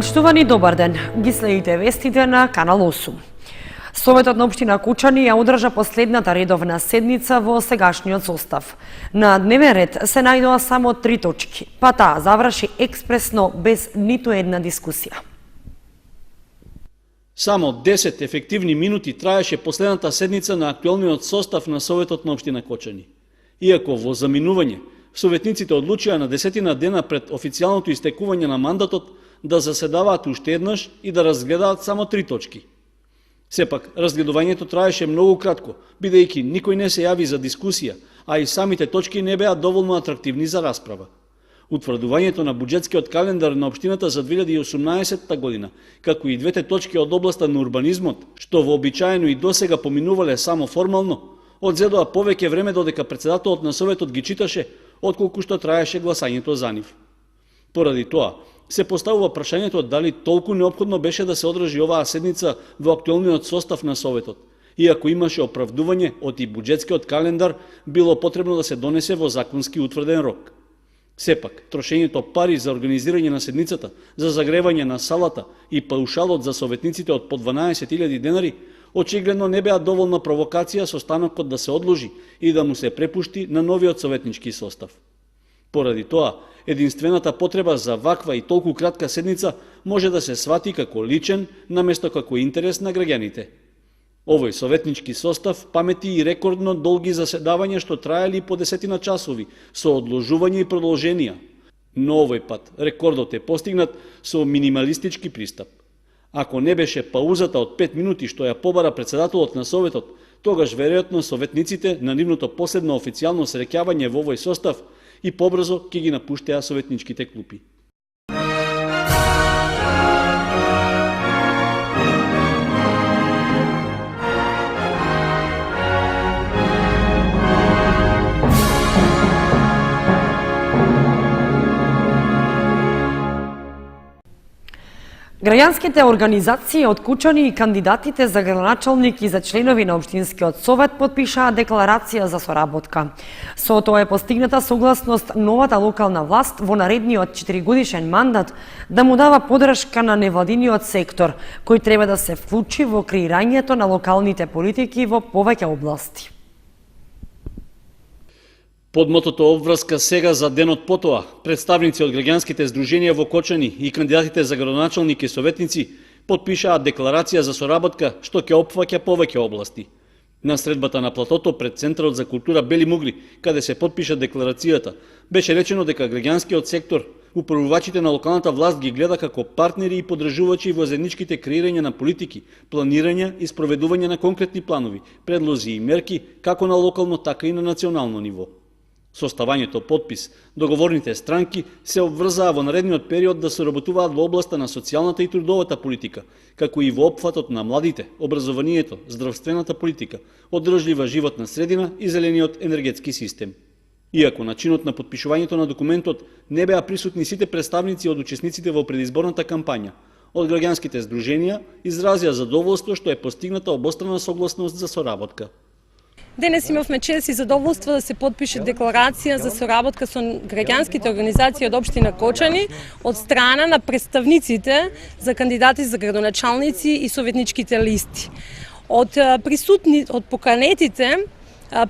Почитувани, добар ден. Ги следите вестите на Канал 8. Советот на општина Кучани ја одржа последната редовна седница во сегашниот состав. На дневен ред се најдоа само 3 точки, па таа заврши експресно без ниту една дискусија. Само 10 ефективни минути траеше последната седница на актуелниот состав на Советот на општина Кочани. Иако во заминување, советниците одлучија на 10 дена пред официјалното истекување на мандатот да заседаваат уште еднаш и да разгледаат само 3 точки. Сепак, разгледувањето траеше многу кратко, бидејќи никој не се јави за дискусија, а и самите точки не беа доволно атрактивни за расправа. Утврдувањето на буџетскиот календар на општината за 2018 година, како и двете точки од областа на урбанизмот, што вообичаено и досега поминувале само формално, одзедоа повеќе време додека председателот на Советот ги читаше, отколку што траеше гласањето за нив. Поради тоа, се поставува прашањето дали толку неопходно беше да се одржи оваа седница во актуелниот состав на Советот. Иако имаше оправдување од и буџетскиот календар, било потребно да се донесе во законски утврден рок. Сепак, трошењето пари за организирање на седницата, за загревање на салата и паушалот за советниците од по 12.000 денари, очигледно не беа доволна провокација со станокот да се одложи и да му се препушти на новиот советнички состав. Поради тоа, единствената потреба за ваква и толку кратка седница може да се свати како личен, наместо како интерес на граѓаните. Овој советнички состав памети и рекордно долги заседавања што траели по 10 часови, со одложување и продолженија. Но овој пат рекордот е постигнат со минималистички пристап. Ако не беше паузата од 5 минути што ја побара председателот на Советот, тогаш веројатно советниците на нивното последно официјално среќавање во овој состав и побрзо ќе ги напуштеа советничките клупи. Граѓанските организации од Кучани и кандидатите за градоначалник и за членови на Општинскиот совет подпишаа декларација за соработка. Со тоа е постигната согласност новата локална власт во наредниот 4-годишен мандат да му дава подршка на невладиниот сектор, кој треба да се вклучи во креирањето на локалните политики во повеќе области. Под мотото обврска сега за денот потоа, представници од граѓанските здруженија во Кочани и кандидатите за градоначалник и советници подпишаа декларација за соработка што ќе опфаќа повеќе области. На средбата на платото пред Центарот за култура Бели Мугли, каде се подпиша декларацијата, беше речено дека граѓанскиот сектор, управувачите на локалната власт ги гледа како партнери и поддржувачи во заедничките креирање на политики, планирање и спроведување на конкретни планови, предлози и мерки како на локално така и на национално ниво. Со ставањето подпис, договорните странки се обврзаа во наредниот период да соработуваат во областа на социјалната и трудовата политика, како и во опфатот на младите, образованието, здравствената политика, одржлива животна средина и зелениот енергетски систем. Иако начинот на подпишувањето на документот не беа присутни сите представници од учесниците во предизборната кампања, од граѓанските здруженија изразија задоволство што е постигната обострана согласност за соработка. Денес имавме чест и задоволство да се подпише декларација за соработка со граѓанските организации од општина Кочани од страна на представниците за кандидати за градоначалници и советничките листи. Од поканетите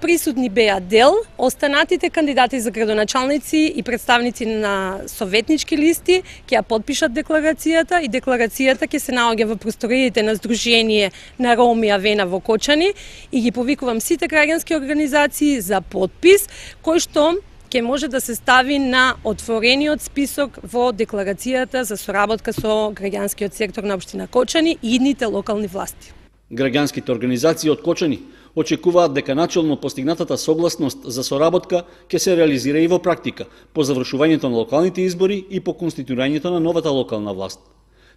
присутни беа дел, останатите кандидати за градоначалници и представници на советнички листи ќе ја подпишат декларацијата и декларацијата ќе се наоѓа во просториите на Сдружение на Роми Авена во Кочани и ги повикувам сите граѓански организации за подпис кој што ќе може да се стави на отворениот список во декларацијата за соработка со граѓанскиот сектор на општина Кочани и идните локални власти. Граѓанските организации од Кочани очекуваат дека начелно постигнатата согласност за соработка ќе се реализира и во практика, по завршувањето на локалните избори и по конституирањето на новата локална власт.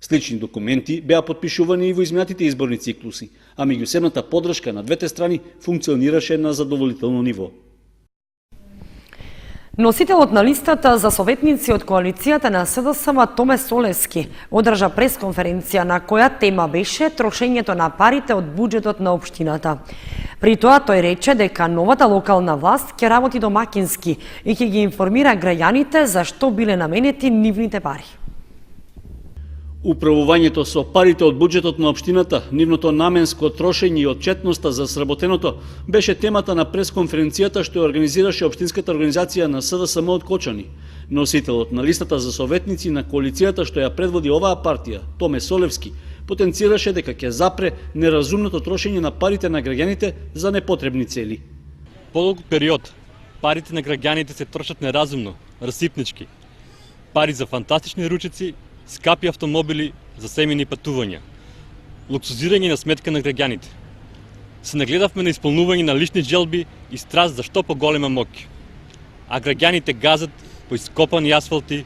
Слични документи беа подпишувани и во изминатите изборни циклуси, а меѓусебната поддршка на двете страни функционираше на задоволително ниво. Носителот на листата за советници од коалицијата на СДСМ Томе Солевски одржа пресконференција на која тема беше трошењето на парите од буџетот на општината. При тоа тој рече дека новата локална власт ќе работи домакински и ќе ги информира граѓаните за што биле наменети нивните пари. Управувањето со парите од буџетот на општината, нивното наменско трошење и отчетноста за сработеното беше темата на пресконференцијата што ја организираше општинската организација на СДСМ од Кочани. Носителот на листата за советници на коалицијата што ја предводи оваа партија, Томе Солевски, потенцираше дека ќе запре неразумното трошење на парите на граѓаните за непотребни цели. Подолг период парите на граѓаните се трошат неразумно, расипнички. Пари за фантастични ручици, скапи автомобили за семејни патувања, луксузирање на сметка на граѓаните. Се нагледавме на исполнување на лични желби и страст за што поголема моќ. А граѓаните газат по ископани асфалти,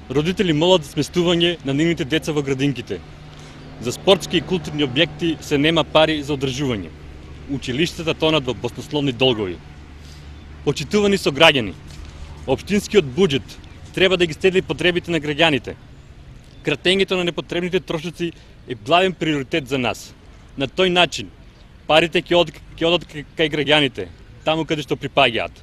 родители молат за сместување на нивните деца во градинките. За спортски и културни објекти се нема пари за одржување. Училиштата тонат во баснословни долгови. Почитувани со граѓани, општинскиот буџет треба да ги следи потребите на граѓаните. Кратењето на непотребните трошоци е главен приоритет за нас. На тој начин парите ќе одат кај граѓаните, таму каде што припаѓаат.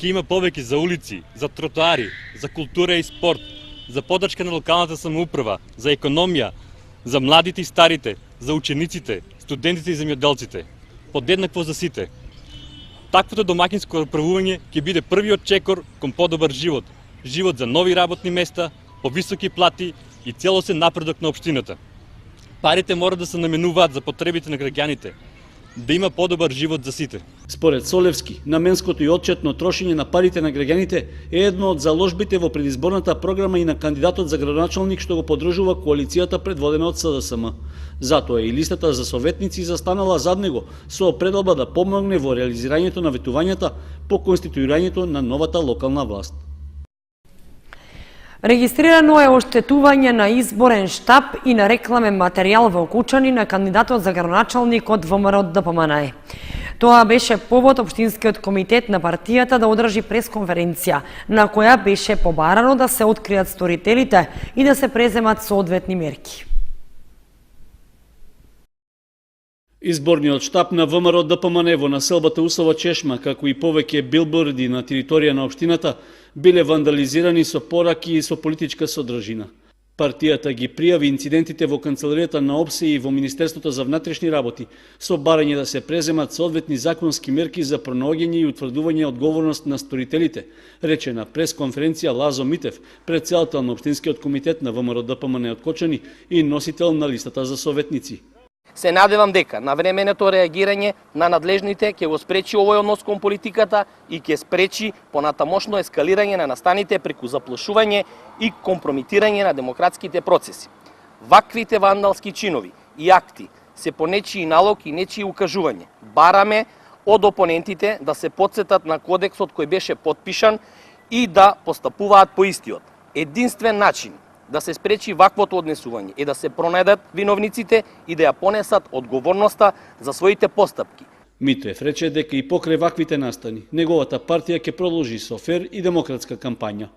Ќе има повеќе за улици, за тротоари, за култура и спорт, за подршка на локалната самоуправа, за економија, за младите и старите, за учениците, студентите и земјоделците. Подеднакво за сите. Таквото домаќинско управување ќе биде првиот чекор кон подобар живот. Живот за нови работни места, повисоки плати и целосен напредок на општината. Парите мора да се наменуваат за потребите на граѓаните, да има подобар живот за сите. Според Солевски, наменското и отчетно трошење на парите на граѓаните е едно од заложбите во предизборната програма и на кандидатот за градоначалник што го поддржува коалицијата предводена од СДСМ. Затоа и листата за советници застанала зад него со предолба да помогне во реализирањето на ветувањата по конституирањето на новата локална власт. Регистрирано е оштетување на изборен штаб и на рекламен материјал во Кучани на кандидатот за градоначалник од ВМРО ДПМНЕ. Тоа беше повод Општинскиот комитет на партијата да одржи пресконференција, на која беше побарано да се откријат сторителите и да се преземат соодветни мерки. Изборниот штаб на ВМРО ДПМНЕ во населбата Усова Чешма, како и повеќе билборди на територија на општината, биле вандализирани со пораки и со политичка содржина. Партијата ги пријави инцидентите во канцеларијата на ОПСЕ и во Министерството за внатрешни работи, со барање да се преземат соодветни законски мерки за пронаоѓање и утврдување одговорност на сторителите, рече на пресконференција Лазо Митев, претседател на Општинскиот комитет на ВМРО ДПМНЕ од Кочани и носител на листата за советници. Се надевам дека навременето реагирање на надлежните ќе го спречи овој однос кон политиката и ќе спречи понатамошно ескалирање на настаните преку заплашување и компромитирање на демократските процеси. Ваквите вандалски чинови и акти се по нечии налог и нечии укажување. Бараме од опонентите да се потсетат на кодексот кој беше потпишан и да постапуваат по истиот. Единствен начин да се спречи ваквото однесување е да се пронајдат виновниците и да ја понесат одговорноста за своите постапки. Митев рече дека и покрај ваквите настани, неговата партија ќе продолжи со фер и демократска кампања.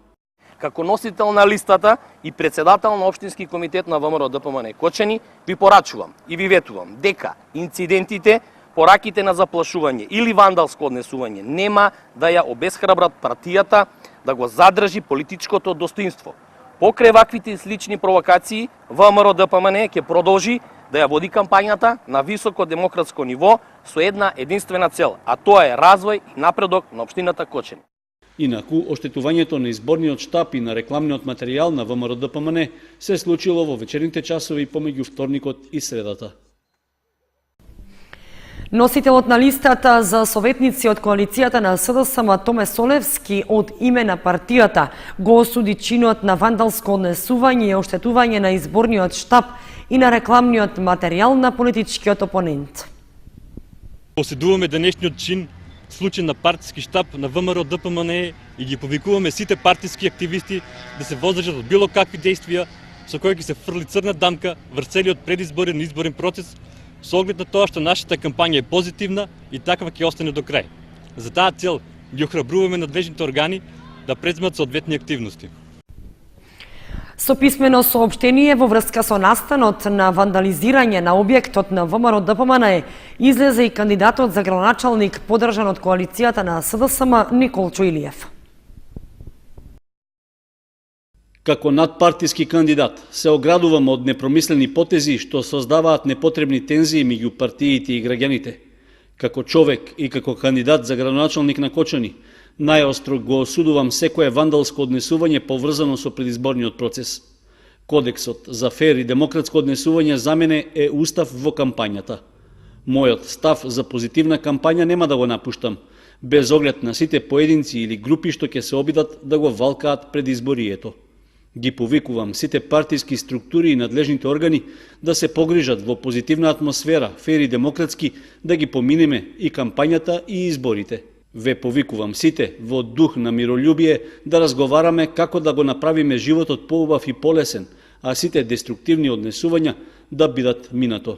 Како носител на листата и председател на Општински комитет на ВМРО ДПМНЕ Кочани, ви порачувам и ви ветувам дека инцидентите, пораките на заплашување или вандалско однесување нема да ја обесхрабрат партијата да го задржи политичкото достоинство. Покрај ваквите и слични провокации, ВМРО ДПМНЕ ќе продолжи да ја води кампањата на високо демократско ниво со една единствена цел, а тоа е развој и напредок на општината Кочани. Инаку, оштетувањето на изборниот штаб и на рекламниот материјал на ВМРО ДПМНЕ се случило во вечерните часови помеѓу вторникот и средата. Носителот на листата за советници од коалицијата на СДСМ Томе Солевски од име на партијата го осуди чинот на вандалско однесување и оштетување на изборниот штаб и на рекламниот материјал на политичкиот опонент. Осудуваме денешниот чин, случај на партиски штаб на ВМРО ДПМНЕ и ги повикуваме сите партиски активисти да се воздржат од било какви действија со кои ќе се фрли црна дамка врз целиот предизборен и изборен процес, со оглед на тоа што нашата кампања е позитивна и таква ќе остане до крај. За таа цел ги охрабруваме надлежните органи да преземат соодветни активности. Со писмено соопштение во врска со настанот на вандализирање на објектот на ВМРО ДПМНЕ излезе и кандидатот за градоначалник поддржан од коалицијата на СДСМ Никол Чуилиев. Како надпартиски кандидат се оградувам од непромислени потези што создаваат непотребни тензии меѓу партиите и граѓаните. Како човек и како кандидат за градоначалник на Кочани, најостро го осудувам секое вандалско однесување поврзано со предизборниот процес. Кодексот за фер и демократско однесување за мене е устав во кампањата. Мојот став за позитивна кампања нема да го напуштам, без оглед на сите поединци или групи што ќе се обидат да го валкаат предизборието. Ги повикувам сите партиски структури и надлежните органи да се погрижат во позитивна атмосфера, фер и демократски, да ги поминеме и кампањата и изборите. Ве повикувам сите во дух на миролюбие да разговараме како да го направиме животот поубав и полесен, а сите деструктивни однесувања да бидат минато.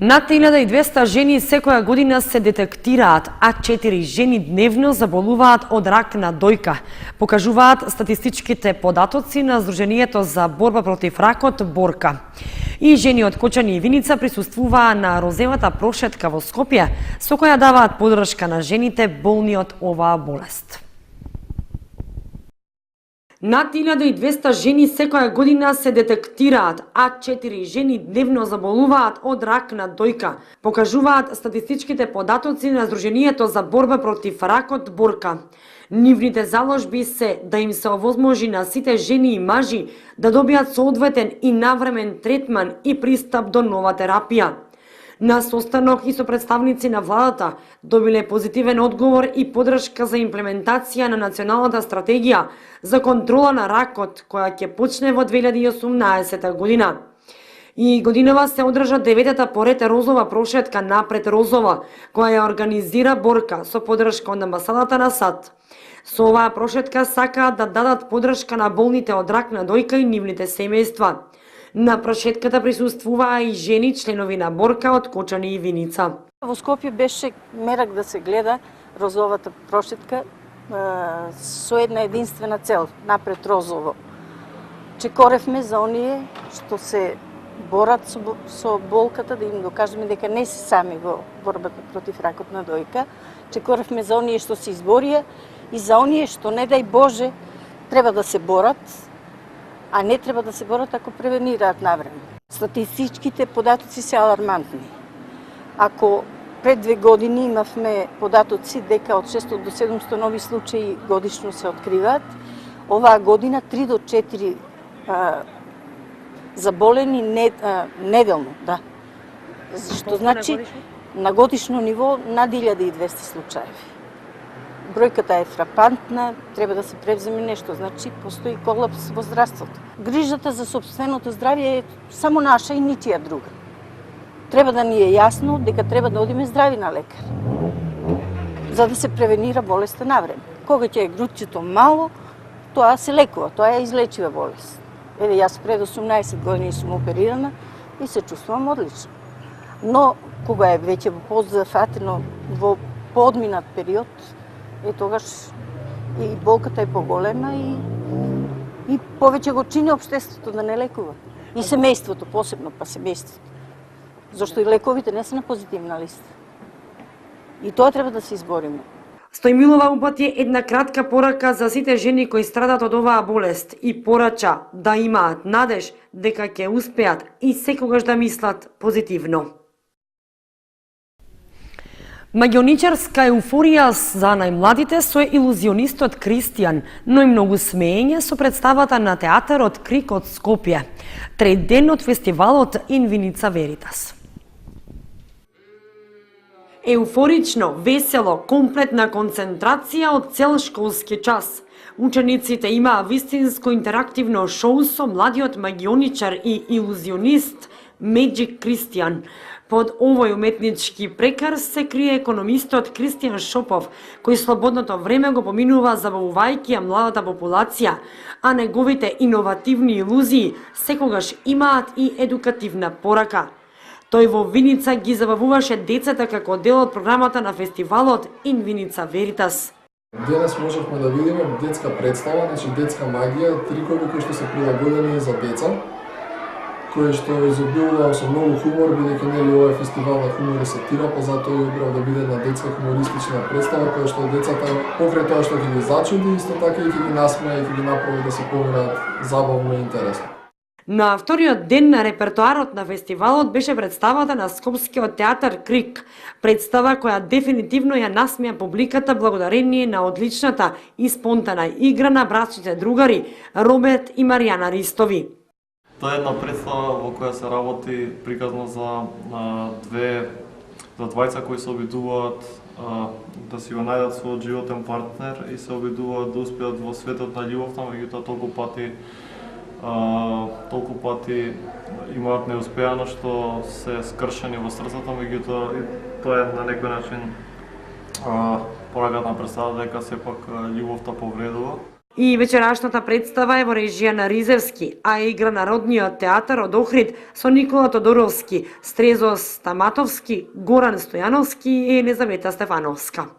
Над 1200 жени секоја година се детектираат, а 4 жени дневно заболуваат од рак на дојка, покажуваат статистичките податоци на Сдруженијето за борба против ракот Борка. И жени од Кочани и Виница присуствуваа на розевата прошетка во Скопје, со која даваат подршка на жените болни од оваа болест. Над 1200 жени секоја година се детектираат, а 4 жени дневно заболуваат од рак на дојка, покажуваат статистичките податоци на Сдруженијето за борба против ракот Борка. Нивните заложби се да им се овозможи на сите жени и мажи да добијат соодветен и навремен третман и пристап до нова терапија. На состанок и со представници на владата добиле позитивен одговор и подршка за имплементација на националната стратегија за контрола на ракот, која ќе почне во 2018 година. И годинава се одржа 9-та поред розова прошетка Напред Розова, која ја организира Борка со подршка од амбасадата на САД. Со оваа прошетка сакаат да дадат подршка на болните од рак на дојка и нивните семејства. На прошетката присуствуваа и жени членови на Борка од Кочани и Виница. Во Скопје беше мерак да се гледа розовата прошетка со една единствена цел, Напред Розово. Чекоревме за оние што се борат со болката, да им докажеме дека не се сами во борбата против ракот на дојка. Чекоревме за оние што се изборија и за оние што, не дај Боже, треба да се борат, а не треба да се борат ако превенираат навреме. Статистичките податоци се алармантни. Ако пред 2 години имавме податоци дека од 600 до 700 нови случаи годишно се откриваат, оваа година 3 до 4 заболени неделно, да. Што значи на годишно ниво над 1200 случаи. Бројката е фрапантна, треба да се превземе нешто, значи постои колапс во здравството. Грижата за сопственото здравје е само наша и ничија друга. Треба да ни е јасно дека треба да одиме здрави на лекар, за да се превенира болеста навреме. Кога ќе е грудчето мало, тоа се лекува, тоа е излечива болест. Еве, јас пред 18 години сум оперирана и се чувствувам одлично. Но кога е веќе позафатено во поодминат период, тогаш и болката е поголема и повеќе го чини општеството да не лекува. И семејството, посебно па семејството. Зашто и лековите не се на позитивна листа. И тоа треба да се избориме. Стојмилова упати една кратка порака за сите жени кои страдат од оваа болест и порача да имаат надеж дека ќе успеат и секогаш да мислат позитивно. Магионичарска еуфорија за најмладите со илузионистот Кристијан, но и многу смеење со представата на театарот Крик од Скопје. Трет ден од фестивалот In Vinica Veritas. Еуфорично, весело, комплетна концентрација од цел школски час. Учениците имаа вистинско интерактивно шоу со младиот магионичар и илузионист Magic Кристијан. Под овој уметнички прекар се крие економистот Кристијан Шопов, кој слободното време го поминува забавувајќи ја младата популација, а неговите иновативни илузии секогаш имаат и едукативна порака. Тој во Виница ги забавуваше децата како дел од програмата на фестивалот In Vinica Veritas. Денес можевме да видиме детска представа, значи детска магија, трикови кои што се прилагодени за деца, кои што изобилува со многу хумор, бидејќи нели овој фестивал на хумор се тира, па затоа и убрав да биде на детска хумористична представа, која што децата покрај тоа што ќе ги зачуди, исто така и ќе ги насмее и ќе ги направи да се поминат забавно и интересно. На вториот ден на репертоарот на фестивалот беше представата на Скопскиот театар Крик, представа која дефинитивно ја насмеа публиката благодарение на одличната и спонтана игра на братците другари Роберт и Маријана Ристови. Тоа е една представа во која се работи приказно за двајца кои се обидуваат да си го најдат својот животен партнер и се обидуваат да успеат во светот на љубовта, меѓутоа толку пати имаат неуспеано што се скршени во срцето, меѓутоа тоа е на некој начин пораката на представа дека сепак љубовта повредува. И вечерашната представа е во режија на Ризевски, а игра Народниот театар од Охрид со Никола Тодоровски, Стрезо Стаматовски, Горан Стојановски и Елизавета Стефановска.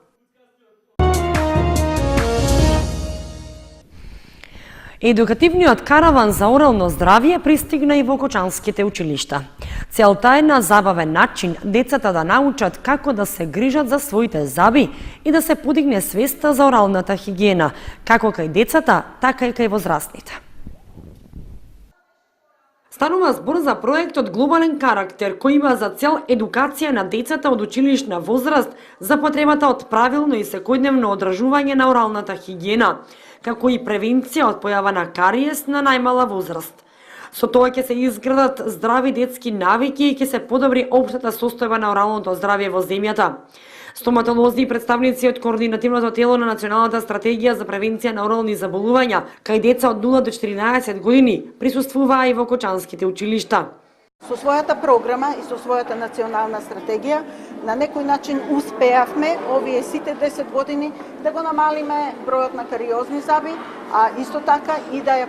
Едукативниот караван за орално здравје пристигна и во кочанските училишта. Целта е на забавен начин децата да научат како да се грижат за своите заби и да се подигне свеста за оралната хигиена, како кај децата, така и кај возрастните. Станува збор за проект од глобален карактер кој има за цел едукација на децата од училишна возраст за потребата од правилно и секојдневно одржување на оралната хигиена, како и превенција од појава на кариес на најмала возраст. Со тоа ќе се изградат здрави детски навики и ќе се подобри општата состојба на оралното здравје во земјата. Стоматолози и представници од координативното тело на Националната стратегија за превенција на орални заболувања кај деца од 0 до 14 години присуствуваа и во кочанските училишта. Со својата програма и со својата национална стратегија на некој начин успеавме овие сите 10 години да го намалиме бројот на кариозни заби, а исто така и да ја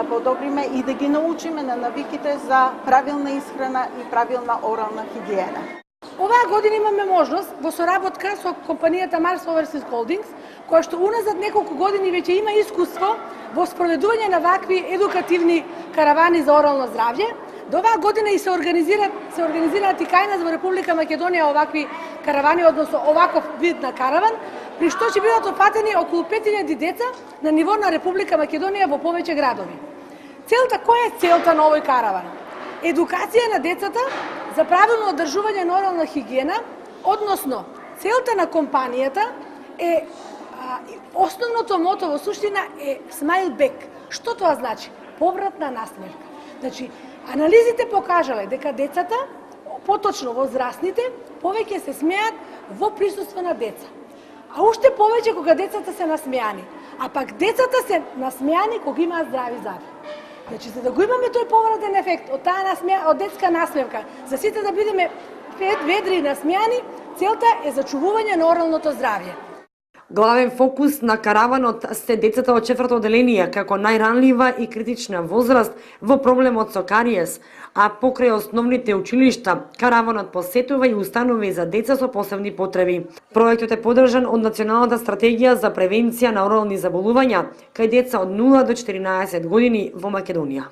подобриме и да ги научиме на навиките за правилна исхрана и правилна орална хигиена. Оваа година имаме можност во соработка со компанијата Mars Overseas Holdings, која што уназад неколку години веќе има искуство во спроведување на вакви едукативни каравани за орално здравје. До оваа година и се организираат и кај нас во Република Македонија овакви каравани, односно оваков вид на караван, при што ќе бидат опатени околу 5000 деца на ниво на Република Македонија во повеќе градови. Која е целта на овој караван? Едукација на децата за правилно одржување на орална хигиена, односно целта на компанијата е основното мото во суштина е Smile Back. Што тоа значи? Повратна насмевка. Значи, анализите покажале дека децата, поточно возрастните, повеќе се смеат во присуство на деца. А уште повеќе кога децата се насмеани. А пак децата се насмеани кога имаат здрави заби. Значи, за да го имаме тој повратен ефект од детска насмевка, за сите да бидеме ведри и насмеани, целта е зачувување на оралното здравје. Главен фокус на караванот се децата од 4-то оделение како најранлива и критична возраст во проблемот со кариес, а покрај основните училишта, караванот посетува и установи за деца со посебни потреби. Проектот е поддржан од Националната стратегија за превенција на орални заболувања кај деца од 0 до 14 години во Македонија.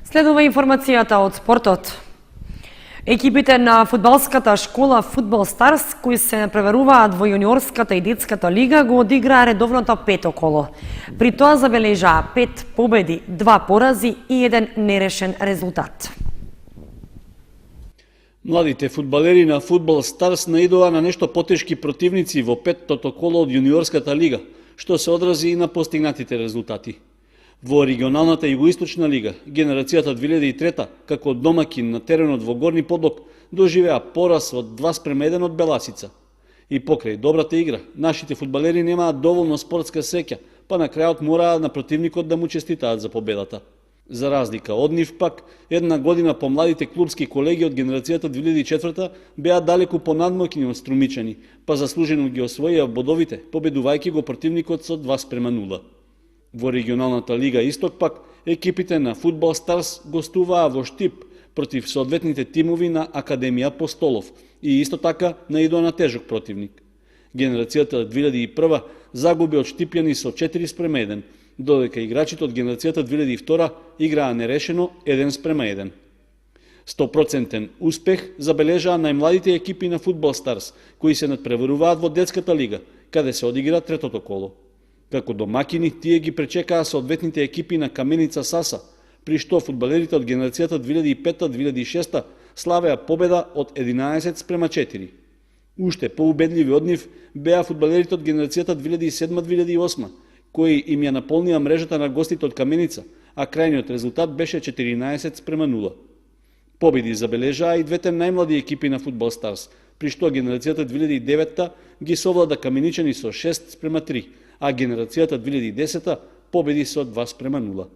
Следува информацијата од спортот. Екипите на фудбалската школа Фудбал Старс, кои се преверуваат во јуниорската и детската лига, го одиграа редовното пето коло. При тоа забележаа 5 победи, 2 порази и 1 нерешен резултат. Младите фудбалери на Фудбал Старс наидоа на нешто потешки противници во петтото коло од јуниорската лига, што се одрази и на постигнатите резултати. Во регионалната Југоисточна лига, генерацијата 2003 како домакин на теренот во Горни Подлог доживеа пораз од 2:1 од Беласица. И покрај добрата игра, нашите фудбалери немаат доволно спортска среќа, па на крајот мораа на противникот да му честитаат за победата. За разлика од нив пак, една година помладите клубски колеги од генерацијата 2004 беа далеку понадмокни од струмичани, па заслужено ги освоија бодовите, победувајќи го противникот со 2:0. Во регионалната лига Исток пак, екипите на Фудбал Старс гостуваа во Штип против соодветните тимови на Академија Постолов и исто така наидоа на тежок противник. Генерацијата 2001 загуби од Штипјани со 4:1, додека играчите од генерацијата 2002 играа нерешено 1:1. 100% успех забележаа најмладите екипи на Фудбал Старс, кои се надпреваруваат во детската лига, каде се одигра третото коло. Како домакини, тие ги пречекаа соодветните екипи на Каменица Саса, при што фудбалерите од генерацијата 2005-2006 славеа победа од 11:4. Уште поубедливи од нив беа фудбалерите од генерацијата 2007-2008, кои им ја наполнија мрежата на гостите од Каменица, а крајниот резултат беше 14:0. Победи забележаа и двете најмлади екипи на Фудбал Старс, при што генерацијата 2009 ги совлада каменичани со 6:3, а генерацијата 2010 победи со 2:0.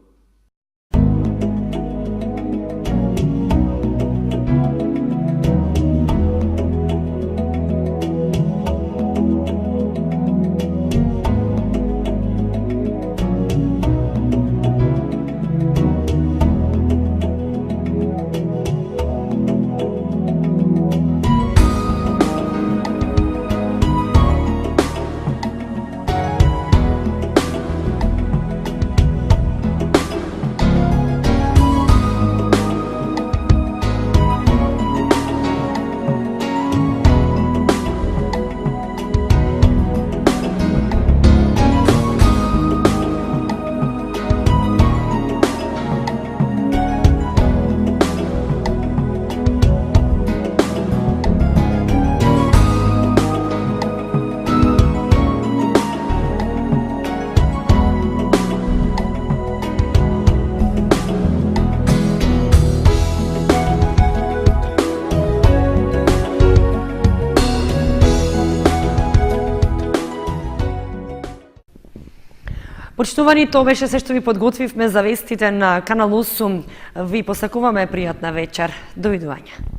Почитувани, тоа беше се што ви подготвивме за вестите на Канал 8. Ви посакуваме пријатна вечер. Довидување.